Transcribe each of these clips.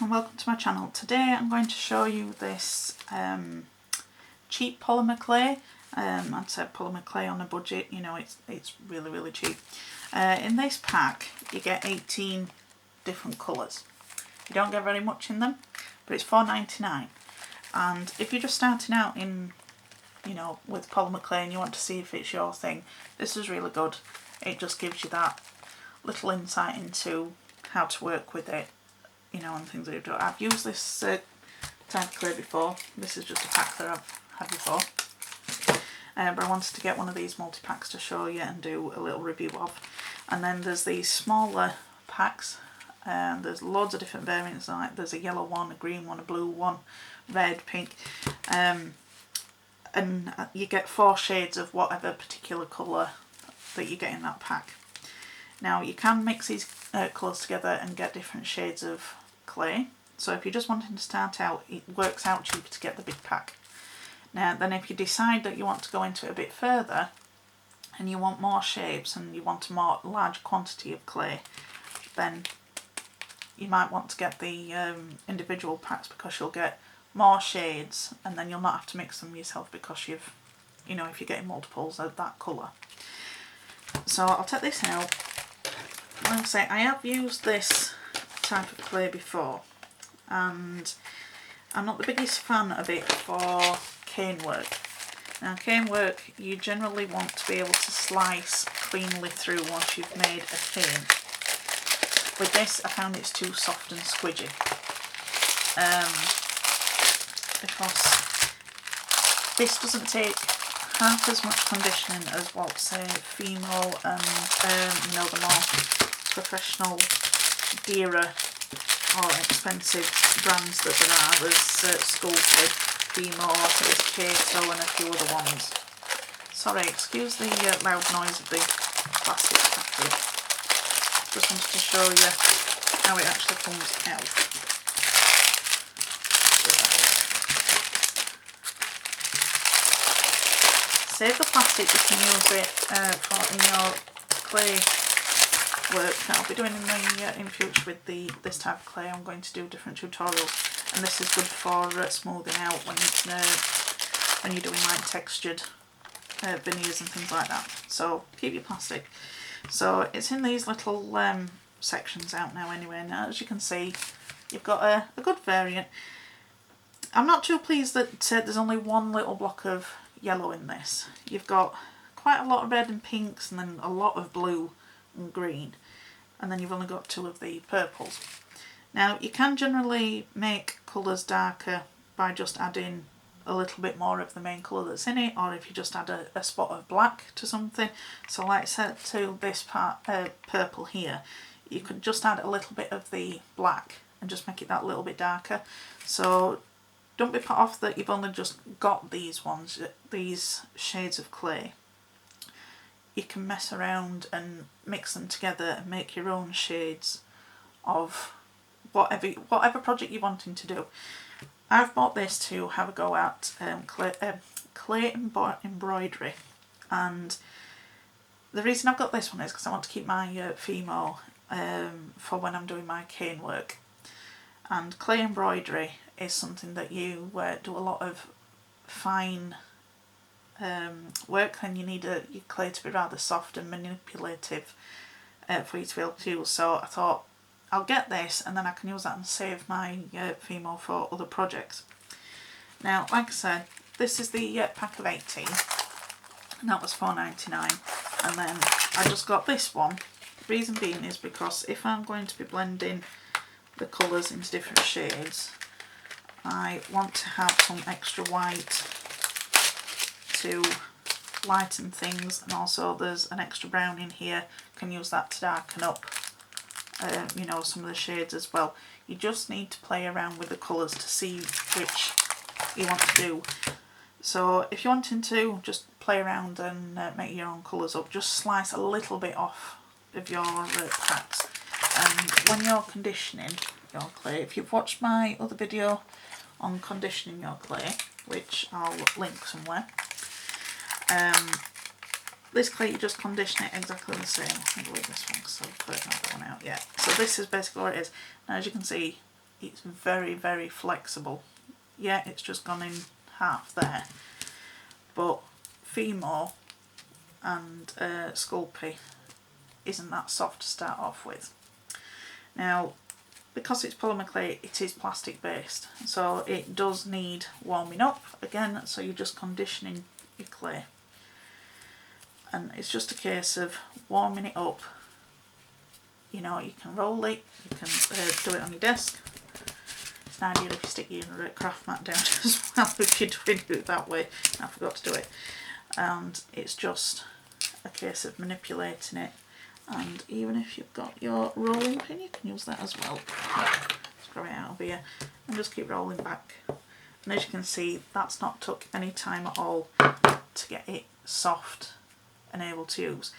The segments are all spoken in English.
and welcome to my channel. Today I'm going to show you this cheap polymer clay. I'd say polymer clay on a budget, you know, it's really cheap. In this pack you get 18 different colours. You don't get very much in them, but it's $4.99. And if you're just starting out in, you know, with polymer clay and you want to see if it's your thing, this is really good. It just gives you that little insight into how to work with it, you know, and things that you do. I've used this type of clay before. This is just a pack that I've had before. But I wanted to get one of these multi-packs to show you and do a little review of. And then there's these smaller packs, and there's loads of different variants. Like there's a yellow one, a green one, a blue one, red, pink, and you get 4 shades of whatever particular colour that you get in that pack. Now you can mix these colours together and get different shades of clay. So if you're just wanting to start out, it works out cheaper to get the big pack. Now then, if you decide that you want to go into it a bit further and you want more shapes and you want a more large quantity of clay, then you might want to get the individual packs, because you'll get more shades and then you'll not have to mix them yourself, because you've, you know, if you're getting multiples of that colour. So I'll take this out. Like I say, I have used this type of clay before, and I'm not the biggest fan of it for cane work. Now cane work, you generally want to be able to slice cleanly through once you've made a cane. With this I found it's too soft and squidgy, because this doesn't take half as much conditioning as what, say, Fimo and you know, the more professional, dearer or expensive brands that there are. There's Sculpted, Fimo, there's Kato and a few other ones. Sorry, excuse the loud noise of the plastic package. Just wanted to show you how it actually comes out. Save the plastic, you can use it for in your clay work that I'll be doing in future with this type of clay. I'm going to do different tutorials, and this is good for smoothing out when you're doing like textured veneers and things like that. So keep your plastic. So it's in these little sections out now anyway. Now as you can see, you've got a good variant. I'm not too pleased that there's only one little block of yellow in this. You've got quite a lot of red and pinks, and then a lot of blue and green, and then you've only got 2 of the purples. Now you can generally make colours darker by just adding a little bit more of the main colour that's in it, or if you just add a spot of black to something. So like I said, to this part purple here, you could just add a little bit of the black and just make it that little bit darker. So don't be put off that you've only just got these ones, these shades of clay. You can mess around and mix them together and make your own shades of whatever project you're wanting to do. I've bought this to have a go at clay embroidery, and the reason I've got this one is because I want to keep my Fimo for when I'm doing my cane work. And clay embroidery is something that you do a lot of fine work, and you need your clay to be rather soft and manipulative for you to be able to use. So I thought I'll get this, and then I can use that and save my Fimo for other projects. Now like I said, this is the pack of 18, and that was $4.99, and then I just got this one. Reason being is because if I'm going to be blending the colours into different shades, I want to have some extra white to lighten things, and also there's an extra brown in here. Can use that to darken up you know, some of the shades as well. You just need to play around with the colours to see which you want to do. So if you're wanting to just play around and make your own colours up, just slice a little bit off of your packs. And when you're conditioning your clay, if you've watched my other video on conditioning your clay, which I'll link somewhere, this clay, you just condition it exactly the same. I believe this one, because I've not got one out yet. So this is basically what it is. Now as you can see, it's very, very flexible. Yeah, it's just gone in half there, but Fimo and Sculpey isn't that soft to start off with. Now, because it's polymer clay, it is plastic based, so it does need warming up again, so you're just conditioning your clay. And it's just a case of warming it up. You know, you can roll it, you can do it on your desk. It's an idea if you stick your craft mat down as well if you're doing it that way. I forgot to do it. And it's just a case of manipulating it. And even if you've got your rolling pin, you can use that as well. Let's grab it out of here and just keep rolling back. And as you can see, that's not took any time at all to get it soft and able to use.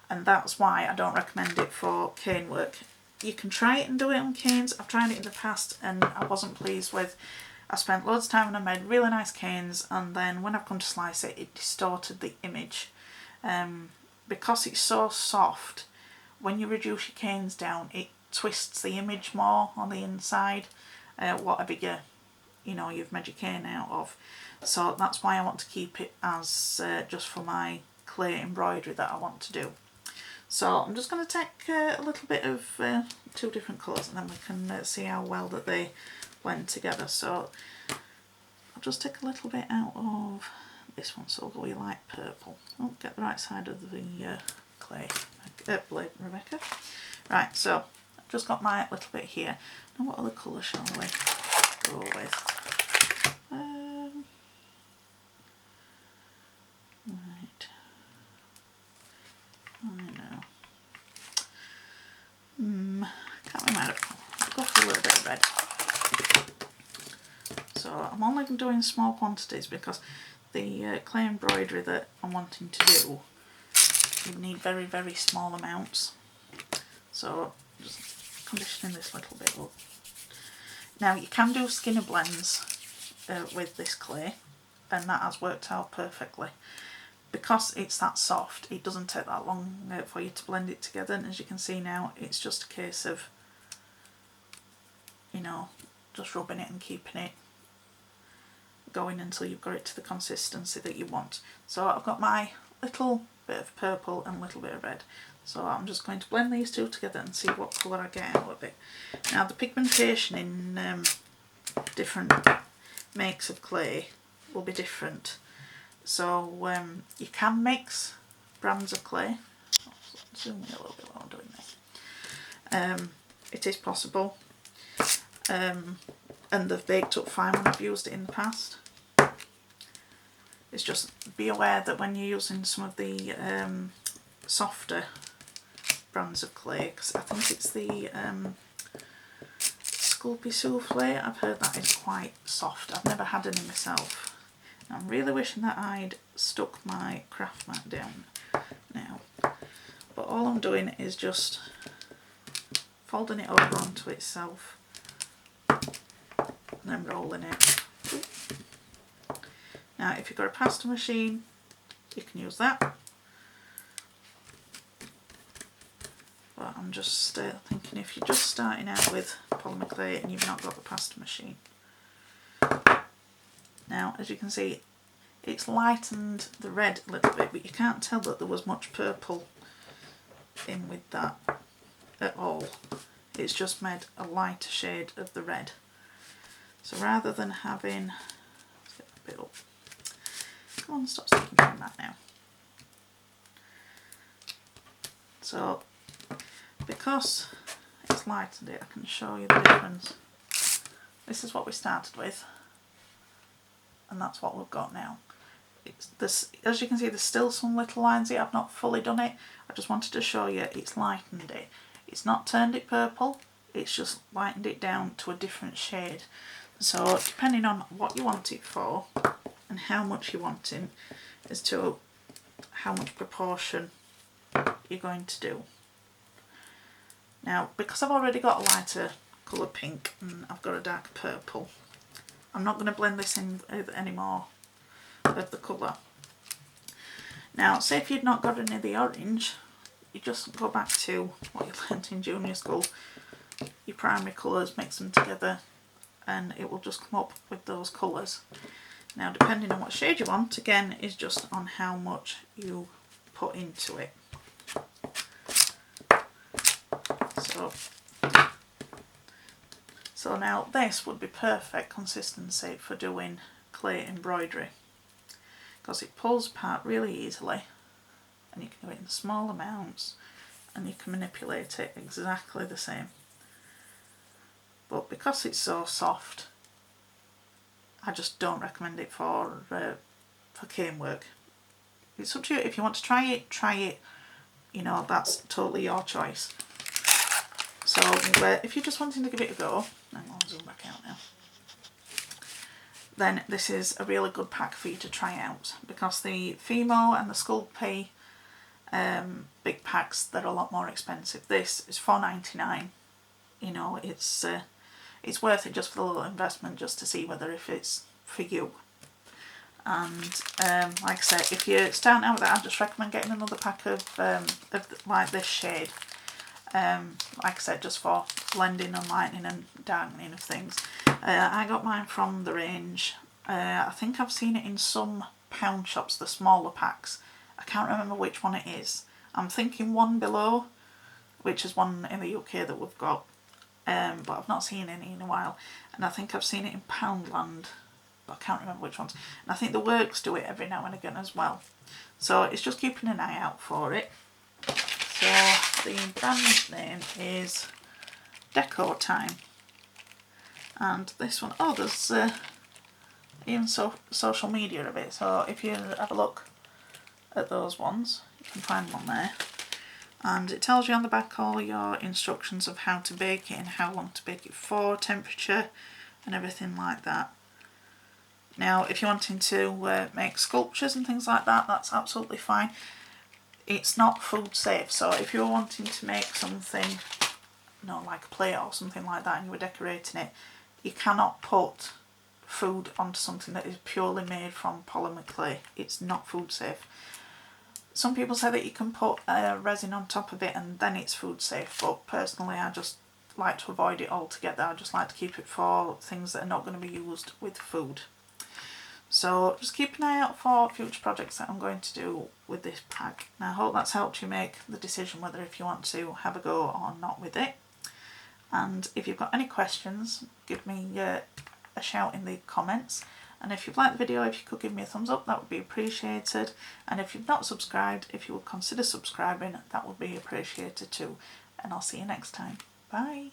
And that's why I don't recommend it for cane work. You can try it and do it on canes. I've tried it in the past and I wasn't pleased with. I spent loads of time and I made really nice canes, and then when I've come to slice it, it distorted the image. Because it's so soft, when you reduce your canes down, it twists the image more on the inside, whatever you've made your cane out of. So that's why I want to keep it as just for my clay embroidery that I want to do. So I'm just going to take a little bit of two different colours, and then we can see how well that they blend together. So I'll just take a little bit out of this one, so we'll go light purple. Oh, get the right side of the clay blade, Rebecca. Right, so I've just got my little bit here. Now what other colour shall we go with? Right. I know. Can't remember. I'll go for a little bit of red. So I'm only doing small quantities because the clay embroidery that I'm wanting to do, you need very, very small amounts. So just conditioning this little bit up. Now you can do skinner blends with this clay, and that has worked out perfectly. Because it's that soft, it doesn't take that long for you to blend it together, and as you can see now, it's just a case of, just rubbing it and keeping it going until you've got it to the consistency that you want. So I've got my little bit of purple and a little bit of red. So I'm just going to blend these two together and see what colour I get out of it. Now the pigmentation in different makes of clay will be different. So you can mix brands of clay. I'll zoom in a little bit while I'm doing this. It is possible. And they've baked up fine when I've used it in the past. It's just be aware that when you're using some of the softer brands of clay, because I think it's the Sculpey Souffle, I've heard that is quite soft. I've never had any myself. I'm really wishing that I'd stuck my craft mat down now. But all I'm doing is just folding it over onto itself and then rolling it. Now if you've got a pasta machine, you can use that. But I'm just thinking if you're just starting out with polymer clay and you've not got the pasta machine. Now, as you can see, it's lightened the red a little bit, but you can't tell that there was much purple in with that at all. It's just made a lighter shade of the red. So rather than having, let's get that bit up. Come on, stop sticking from that now. So, because it's lightened it, I can show you the difference. This is what we started with. And that's what we've got now. It's this, as you can see, there's still some little lines here. I've not fully done it. I just wanted to show you it's lightened it. It's not turned it purple, it's just lightened it down to a different shade. So depending on what you want it for and how much you want it as to how much proportion you're going to do. Now because I've already got a lighter colour pink and I've got a darker purple, I'm not going to blend this in any more of the colour. Now, say if you'd not got any of the orange, you just go back to what you learnt in junior school. your primary colours, mix them together, and it will just come up with those colours. Now depending on what shade you want, again, is just on how much you put into it. So now this would be perfect consistency for doing clay embroidery, because it pulls apart really easily and you can do it in small amounts and you can manipulate it exactly the same. But because it's so soft, I just don't recommend it for cane work. It's up to you. If you want to try it, you know, that's totally your choice. So if you're just wanting to give it a go, I'll zoom back out now, then this is a really good pack for you to try out, because the Fimo and the Sculpey big packs, they're a lot more expensive. This is $4.99. You know, it's worth it just for the little investment, just to see whether if it's for you. And like I said, if you're starting out with that, I just recommend getting another pack of like this shade. Like I said, just for blending and lightening and darkening of things. I got mine from the range. I think I've seen it in some pound shops, the smaller packs. I can't remember which one it is. I'm thinking One Below, which is one in the UK that we've got, but I've not seen any in a while. And I think I've seen it in Poundland, but I can't remember which ones. And I think the Works do it every now and again as well. So it's just keeping an eye out for it. So the brand name is Deco Time. And this one, oh, there's even social media of it. So if you have a look at those ones, you can find one there. And it tells you on the back all your instructions of how to bake it and how long to bake it for, temperature and everything like that. Now if you're wanting to make sculptures and things like that, that's absolutely fine. It's not food safe, so if you're wanting to make something, you know, like a plate or something like that, and you were decorating it, you cannot put food onto something that is purely made from polymer clay. It's not food safe. Some people say that you can put resin on top of it and then it's food safe, but personally I just like to avoid it altogether. I just like to keep it for things that are not going to be used with food. So just keep an eye out for future projects that I'm going to do with this pack. And I hope that's helped you make the decision whether if you want to have a go or not with it. And if you've got any questions, give me a shout in the comments. And if you've liked the video, if you could give me a thumbs up, that would be appreciated. And if you've not subscribed, if you would consider subscribing, that would be appreciated too. And I'll see you next time. Bye.